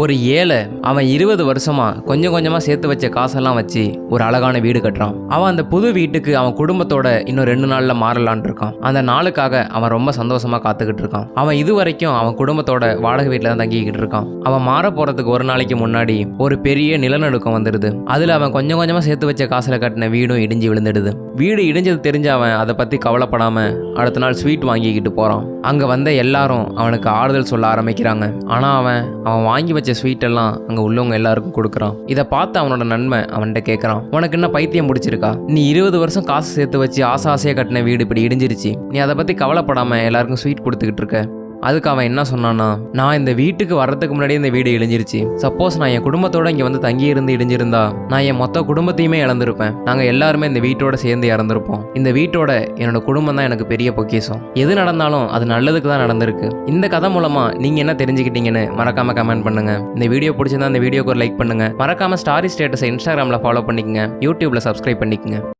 ஒரு ஏழை அவன் 20 வருஷமா கொஞ்சம் கொஞ்சமா சேர்த்து வச்ச காசெல்லாம் வச்சு ஒரு அழகான வீடு கட்டுறான். அவன் அந்த புது வீட்டுக்கு அவன் குடும்பத்தோட இன்னும் 2 நாள்ல மாறலான் இருக்கான். அந்த நாளுக்காக அவன் ரொம்ப சந்தோஷமா காத்துக்கிட்டு இருக்கான். அவன் இது வரைக்கும் அவன் குடும்பத்தோட வாடகை வீட்டில் தான் தங்கிக்கிட்டு இருக்கான். அவன் மாற போறதுக்கு ஒரு நாளைக்கு முன்னாடி ஒரு பெரிய நிலநடுக்கம் வந்துடுது. அதுல அவன் கொஞ்சம் கொஞ்சமா சேர்த்து வச்ச காசுல கட்டின வீடும் இடிஞ்சு விழுந்துடுது. வீடு இடிஞ்சது தெரிஞ்ச அவன் அதை பத்தி கவலைப்படாம அடுத்த நாள் ஸ்வீட் வாங்கிக்கிட்டு போறான். அங்க வந்த எல்லாரும் அவனுக்கு ஆறுதல் சொல்ல ஆரம்பிக்கிறாங்க. ஆனா அவன் வாங்கி வச்ச ஸ்வீட் எல்லாம் அங்க உள்ளவங்க எல்லாருக்கும் கொடுக்குறான். இதை பார்த்து அவனோட நன்மை அவன்கிட்ட கேட்கறான், உனக்கு என்ன பைத்தியம் முடிச்சிருக்கா? நீ 20 வருஷம் காசு சேர்த்து வச்சு ஆசையா கட்டின வீடு இப்படி இடிஞ்சிருச்சு. நீ அதை பத்தி கவலைப்படாம எல்லாருக்கும் ஸ்வீட் கொடுத்துக்கிட்டு இருக்க. அதுக்கு அவன் என்ன சொன்னான்னா, நான் இந்த வீட்டுக்கு வர்றதுக்கு முன்னாடியே இந்த வீடு இழிஞ்சிருச்சு. சப்போஸ் நான் என் குடும்பத்தோட இங்கே வந்து தங்கி இருந்து இடிஞ்சிருந்தா நான் என் மொத்த குடும்பத்தையுமே இழந்திருப்பேன். நாங்கள் எல்லாருமே இந்த வீட்டோட சேர்ந்து இறந்துருப்போம். இந்த வீட்டோட என்னோட குடும்பம் தான் எனக்கு பெரிய பொக்கிஷம். எது நடந்தாலும் அது நல்லதுக்கு தான் நடந்திருக்கு. இந்த கதை மூலமா நீங்க என்ன தெரிஞ்சுக்கிட்டீங்கன்னு மறக்காம கமெண்ட் பண்ணுங்க. இந்த வீடியோ பிடிச்சிருந்தா இந்த வீடியோக்கு ஒரு லைக் பண்ணுங்க. மறக்காம ஸ்டாரி ஸ்டேட்டஸை இன்ஸ்டாகிராமில் ஃபாலோ பண்ணிக்கங்க. யூடியூப்ல சப்ஸ்கிரைப் பண்ணிக்கங்க.